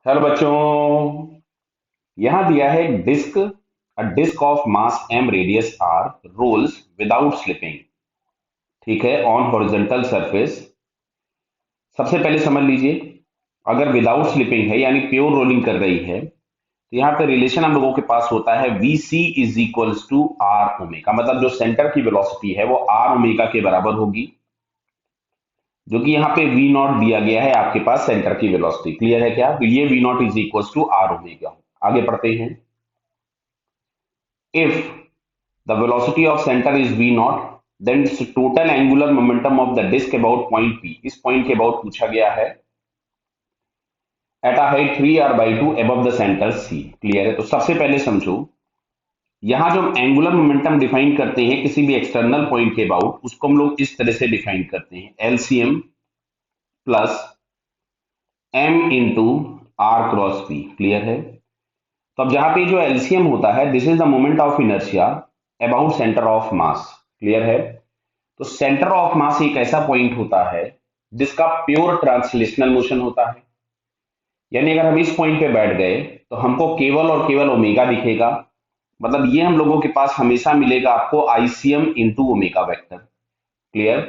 Hello बच्चों। यहां दिया है disc, a disc of mass m radius r rolls without slipping. ठीक है, ऑन हॉरिजॉन्टल सरफेस। सबसे पहले समझ लीजिए, अगर विदाउट स्लिपिंग है यानी प्योर रोलिंग कर रही है तो यहाँ पे रिलेशन हम लोगों के पास होता है V C is equals to R omega. मतलब जो सेंटर की वेलोसिटी है वो आर ओमेगा के बराबर होगी, जो कि यहाँ पे वी नॉट दिया गया है आपके पास सेंटर की वेलोसिटी। क्लियर है क्या? तो ये V naught is equals to R omega. आगे पढ़ते हैं। If the velocity of center is v naught, then its total angular momentum of the disk about point P, इस पॉइंट के अबाउट पूछा गया है, at a height 3r/2 above the center C। Clear है? तो सबसे पहले समझो, यहां जो हम एंगुलर मोमेंटम डिफाइन करते हैं किसी भी एक्सटर्नल पॉइंट के अबाउट, उसको हम लोग इस तरह से डिफाइन करते हैं, LCM plus M into R cross P. Clear है? तो अब जहां पे जो एलसीएम होता है, this is the moment of inertia about centre of mass. Clear है? तो सेंटर ऑफ मास एक ऐसा पॉइंट होता है जिसका प्योर ट्रांसलेशनल मोशन होता है। यानी अगर हम इस पॉइंट पे बैठ गए तो हमको केवल और केवल ओमेगा दिखेगा। मतलब ये हम लोगों के पास हमेशा मिलेगा आपको ICM into omega vector. Clear?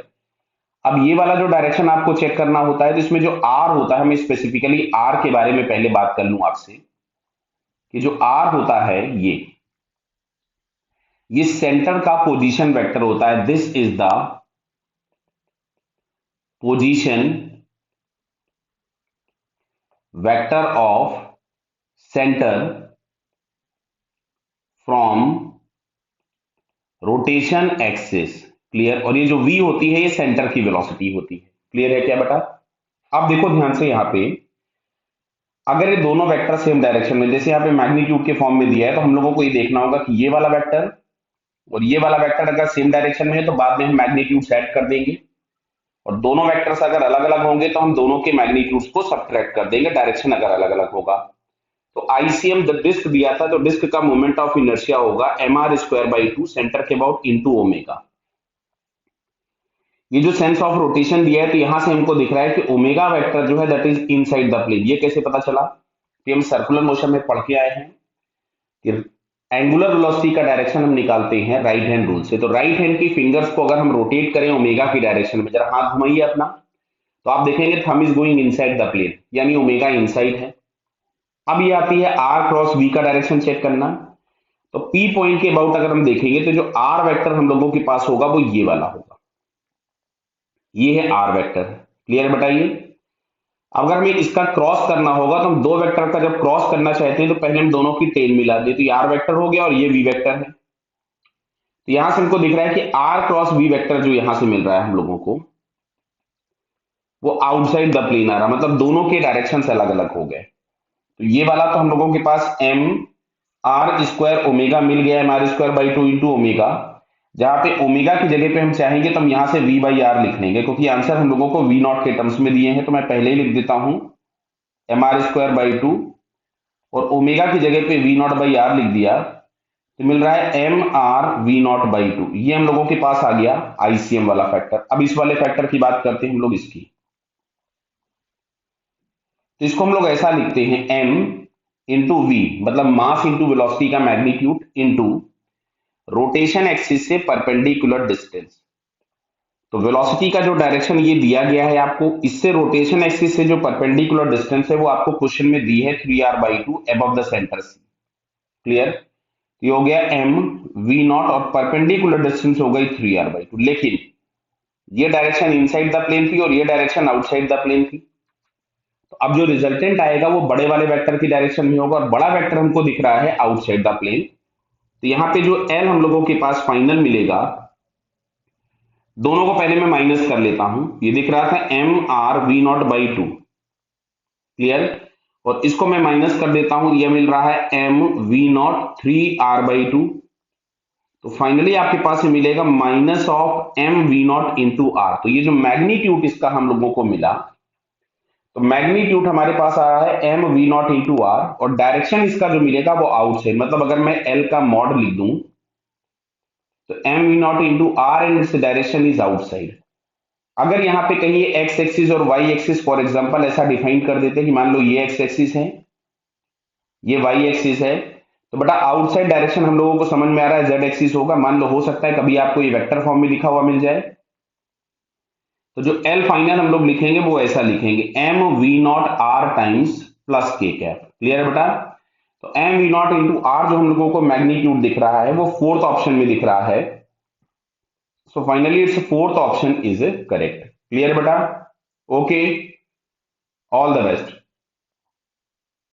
अब ये वाला जो डायरेक्शन आपको चेक करना होता है, तो इसमें जो आर होता है, मैं स्पेसिफिकली आर के बारे में पहले बात कर लूं आपसे, कि जो आर होता है ये सेंटर का पोजीशन वेक्टर होता है। This is the position vector of centre from rotation axis. Clear? और ये जो v होती है ये सेंटर की वेलोसिटी होती है। क्लियर है क्या बेटा? अब देखो ध्यान से, यहाँ पे अगर ये दोनों वेक्टर सेम डायरेक्शन में, जैसे यहाँ पे मैग्नीट्यूड के फॉर्म में दिया है, तो हम लोगों को ये देखना होगा कि ये वाला वेक्टर और ये वाला वेक्टर अगर सेम डायरेक्शन में है तो बाद में हम मैग्नीट्यूड सेट कर देंगे, और दोनों वेक्टर्स अगर अलग अलग होंगे तो हम दोनों के मैग्नीट्यूड्स को सब्ट्रैक्ट कर देंगे, डायरेक्शन अगर अलग अलग होगा। तो आईसीएम जब डिस्क दिया था तो डिस्क का मोमेंट ऑफ इनर्शिया होगा mr² by 2 सेंटर के अबाउट इंटू ओमेगा। ये जो सेंस ऑफ रोटेशन दिया है, तो यहां से हमको दिख रहा है कि ओमेगा वेक्टर जो है that is inside the plane. ये कैसे पता चला? कि हम सर्कुलर मोशन में पढ़ के आए हैं कि एंगुलर वेलोसिटी का डायरेक्शन हम निकालते हैं राइट हैंड रूल से। तो राइट हैंड की फिंगर्स को अगर हम रोटेट करें ओमेगा की डायरेक्शन में, जरा हाथ घुमाइए अपना, तो आप देखेंगे thumb is going inside the plane, यानी ओमेगा इनसाइड है। अब ये आती है आर क्रॉस बी का डायरेक्शन चेक करना। तो पी पॉइंट के अबाउट अगर हम देखेंगे तो जो आर वेक्टर हम लोगों के पास होगा वो ये वाला होगा, ये है आर वेक्टर। क्लियर बताइए? अगर हमें इसका क्रॉस करना होगा तो हम दो वेक्टर का जब क्रॉस करना चाहते हैं तो पहले हम दोनों की टेल मिला दें, तो ये आर वेक्टर हो गया और ये वी वेक्टर है। तो यहां से हमको दिख रहा है कि आर क्रॉस वी वेक्टर जो यहां से मिल रहा है हम लोगों को, वो आउटसाइड द प्लेन आ रहा, मतलब दोनों के डायरेक्शन अलग अलग हो गए। तो ये वाला तो हम लोगों के पास एम आर स्क्वायर ओमेगा मिल गया, mr² by 2 इंटू ओमेगा। जहां पे ओमेगा की जगह पे हम चाहेंगे तो हम यहां से v बाई आर लिख लेंगे, क्योंकि आंसर हम लोगों को वी नॉट के टर्म्स में दिए हैं, तो मैं पहले ही लिख देता हूं mr² by 2, और ओमेगा की जगह पे वी नॉट बाई आर लिख दिया, तो मिल रहा है mr v0/2। ये हम लोगों के पास आ गया आईसीएम वाला फैक्टर। अब इस वाले फैक्टर की बात करते हैं हम लोग इसकी। तो इसको हम लोग ऐसा लिखते हैं m इंटू वी, मतलब मास इंटू वेलोसिटी का मैग्नीट्यूड इंटू रोटेशन एक्सिस से परपेंडिकुलर डिस्टेंस। तो वेलोसिटी का जो डायरेक्शन ये दिया गया है आपको, इससे रोटेशन एक्सिस से जो परपेंडिकुलर डिस्टेंस है वो आपको क्वेश्चन में दी है 3r/2 above the centre C. Clear? ये हो गया एम वी नॉट और परपेंडिकुलर डिस्टेंस हो गई 3r/2। लेकिन ये डायरेक्शन इनसाइड द प्लेन थी और ये डायरेक्शन आउटसाइड द प्लेन थी। तो अब जो रिजल्टेंट आएगा वो बड़े वाले वेक्टर की डायरेक्शन में होगा, और बड़ा वेक्टर हमको दिख रहा है आउटसाइड द प्लेन। तो यहाँ पे जो एल हम लोगों के पास फाइनल मिलेगा, दोनों को पहले मैं माइनस कर लेता हूं। ये दिख रहा था mr v0/2। क्लियर? और इसको मैं माइनस कर देता हूं, ये मिल रहा है mv0 3r/2। तो फाइनली आपके पास मिलेगा minus of mv0 into are. तो ये जो मैग्नीट्यूड इसका हम लोगों को मिला, तो मैग्नीट्यूड हमारे पास आ रहा है mv0 इंटू आर, और डायरेक्शन इसका जो मिलेगा वो आउटसाइड। मतलब अगर मैं एल का मॉड लिख दूं तो mv0 into R and its direction is outside. अगर यहाँ पे कहीं एक्स एक्सिस और वाई एक्सिस फॉर एग्जांपल ऐसा डिफाइन कर देते कि मान लो ये एक्स एक्सिस है ये वाई एक्सिस है, तो बेटा आउटसाइड डायरेक्शन हम लोगों को समझ में आ रहा है जेड एक्सिस होगा। मान लो हो सकता है कभी आपको ये वेक्टर फॉर्म में लिखा हुआ मिल जाए, तो जो एल फाइनल हम लोग लिखेंगे वो ऐसा लिखेंगे M V naught R times plus K cap. Clear है बेटा? तो M V naught into R जो हम लोगों को मैग्नीट्यूड दिख रहा है वो फोर्थ ऑप्शन में दिख रहा है, so finally it's fourth option is correct. Clear बेटा? Okay, all the best.